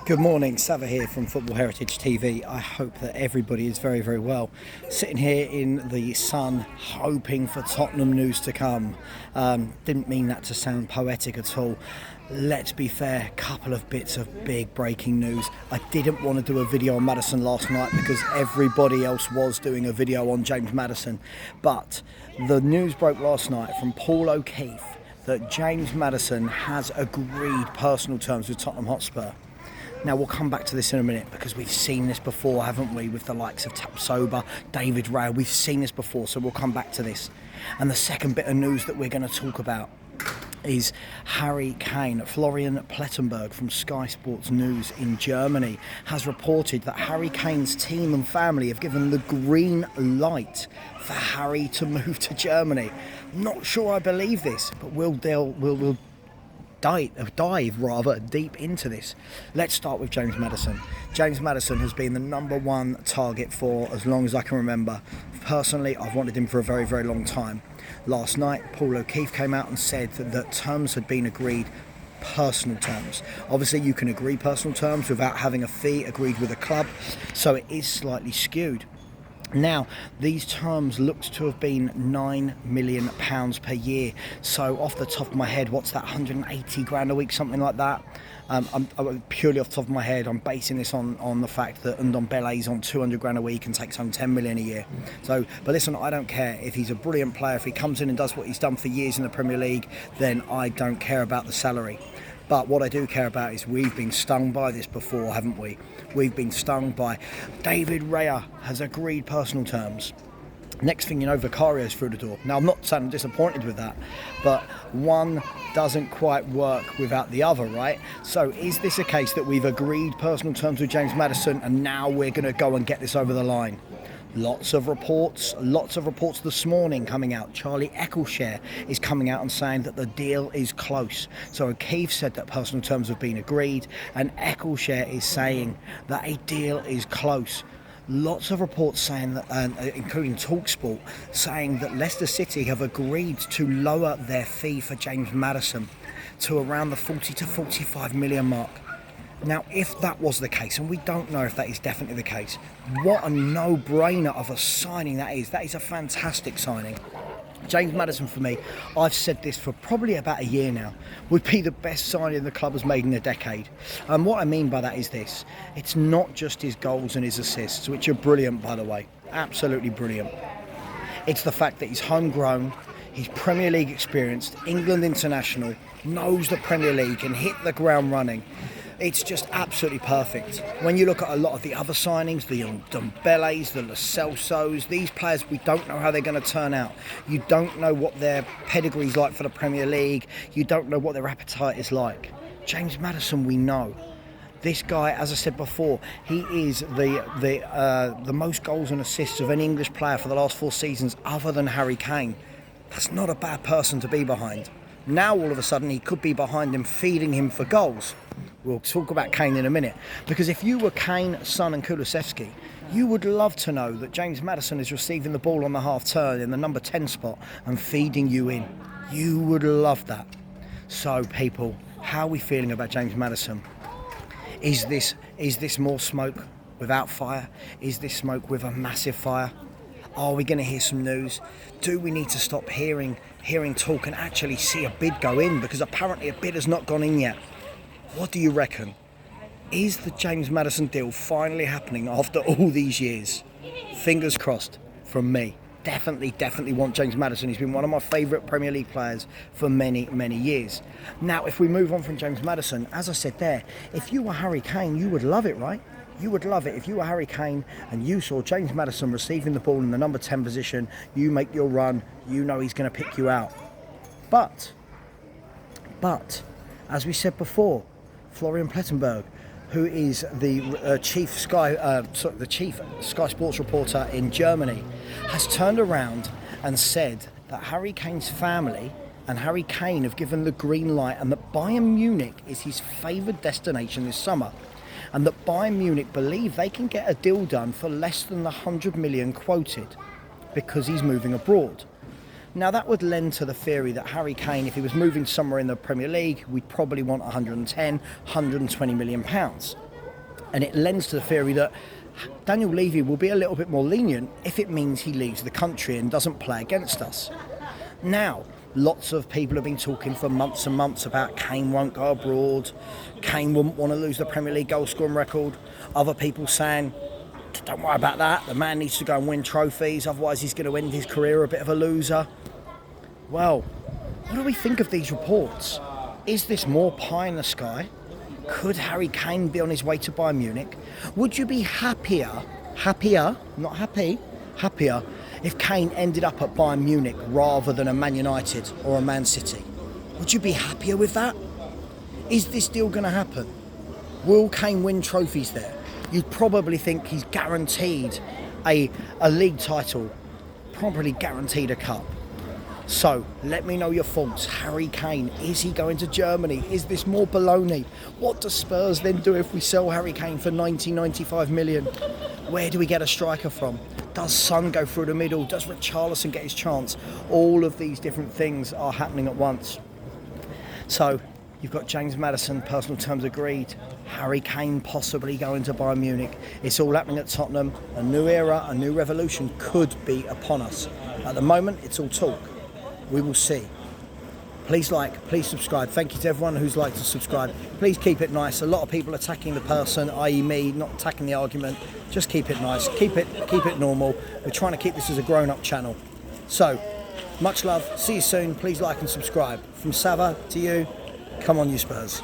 Good morning, Sava here from Football Heritage TV. I hope that everybody is very, very well. Sitting here in the sun, hoping for Tottenham news to come. Didn't mean that to sound poetic at all. Let's be fair, couple of bits of big breaking news. I didn't want to do a video on Maddison last night because everybody else was doing a video on James Maddison. But the news broke last night from Paul O'Keefe that James Maddison has agreed personal terms with Tottenham Hotspur. Now, we'll come back to this in a minute because we've seen this before, haven't we, with the likes of Tapsoba, David Raya. We've seen this before, so we'll come back to this. And the second bit of news that we're going to talk about is Harry Kane. Florian Plettenberg from Sky Sports News in Germany has reported that Harry Kane's team and family have given the green light for Harry to move to Germany. Not sure I believe this, but we'll dive rather deep into this. Let's start with James Maddison. James Maddison has been the number one target for as long as I can remember. Personally, I've wanted him for a very, very long time. Last night, Paul O'Keefe came out and said that terms had been agreed, personal terms. Obviously, you can agree personal terms without having a fee agreed with a club, so it is slightly skewed. Now, these terms looked to have been £9 million per year. So off the top of my head, what's that, 180 grand a week, something like that? I'm purely off the top of my head, I'm basing this on the fact that Ndombele's on 200 grand a week and takes home 10 million a year. So, but listen, I don't care. If he's a brilliant player, if he comes in and does what he's done for years in the Premier League, then I don't care about the salary. But what I do care about is we've been stung by this before, haven't we? We've been stung by David Raya has agreed personal terms. Next thing you know, Vicario's through the door. Now, I'm not saying I'm disappointed with that, but one doesn't quite work without the other, right? So is this a case that we've agreed personal terms with James Maddison and now we're going to go and get this over the line? Lots of reports this morning coming out. Charlie Eccleshare is coming out and saying that the deal is close. So O'Keefe said that personal terms have been agreed, and Eccleshare is saying that a deal is close. Lots of reports saying that, including TalkSport, saying that Leicester City have agreed to lower their fee for James Maddison to around the 40 to 45 million mark. Now, if that was the case, and we don't know if that is definitely the case, what a no-brainer of a signing that is. That is a fantastic signing. James Maddison, for me, I've said this for probably about a year now, would be the best signing the club has made in a decade. And what I mean by that is this. It's not just his goals and his assists, which are brilliant, by the way. Absolutely brilliant. It's the fact that he's homegrown, he's Premier League experienced, England international, knows the Premier League, can hit the ground running. It's just absolutely perfect. When you look at a lot of the other signings, the Ndombeles, the Lo Celsos, these players, we don't know how they're going to turn out. You don't know what their pedigree's like for the Premier League. You don't know what their appetite is like. James Maddison, we know. This guy, as I said before, he is the most goals and assists of any English player for the last 4 seasons other than Harry Kane. That's not a bad person to be behind. Now, all of a sudden, he could be behind him, feeding him for goals. We'll talk about Kane in a minute. Because if you were Kane, Son and Kulusevski, you would love to know that James Maddison is receiving the ball on the half-turn in the number 10 spot and feeding you in. You would love that. So, people, how are we feeling about James Maddison? Is this more smoke without fire? Is this smoke with a massive fire? Are we going to hear some news? Do we need to stop hearing talk and actually see a bid go in? Because apparently a bid has not gone in yet. What do you reckon? Is the James Maddison deal finally happening after all these years? Fingers crossed from me. Definitely want James Maddison. He's been one of my favourite Premier League players for many, many years. Now, if we move on from James Maddison, as I said there, if you were Harry Kane, you would love it, right? You would love it if you were Harry Kane and you saw James Maddison receiving the ball in the number 10 position. You make your run, you know he's going to pick you out. But, as we said before, Florian Plettenberg, who is the chief Sky Sports reporter in Germany, has turned around and said that Harry Kane's family and Harry Kane have given the green light and that Bayern Munich is his favoured destination this summer. And that Bayern Munich believe they can get a deal done for less than the 100 million quoted because he's moving abroad. Now, that would lend to the theory that Harry Kane, if he was moving somewhere in the Premier League, we'd probably want 110, 120 million pounds. And it lends to the theory that Daniel Levy will be a little bit more lenient if it means he leaves the country and doesn't play against us. Now, lots of people have been talking for months and months about Kane won't go abroad, Kane wouldn't want to lose the Premier League goal scoring record. Other people saying, don't worry about that, the man needs to go and win trophies, otherwise he's going to end his career a bit of a loser. Well, what do we think of these reports? Is this more pie in the sky? Could Harry Kane be on his way to Bayern Munich? Would you be happier, not happy, happier if Kane ended up at Bayern Munich rather than a Man United or a Man City? Would you be happier with that? Is this deal going to happen? Will Kane win trophies there? You'd probably think he's guaranteed a league title, probably guaranteed a cup. So, let me know your thoughts. Harry Kane, is he going to Germany? Is this more baloney? What does Spurs then do if we sell Harry Kane for 95 million? Where do we get a striker from? Does Son go through the middle? Does Richarlison get his chance? All of these different things are happening at once. So, you've got James Maddison, personal terms agreed. Harry Kane possibly going to Bayern Munich. It's all happening at Tottenham. A new era, a new revolution could be upon us. At the moment, it's all talk. We will see. Please like, please subscribe. Thank you to everyone who's liked and subscribed. Please keep it nice. A lot of people attacking the person, i.e. me, not attacking the argument. Just keep it nice. Keep it normal. We're trying to keep this as a grown-up channel. So, much love. See you soon. Please like and subscribe. From Sava to you, come on you Spurs.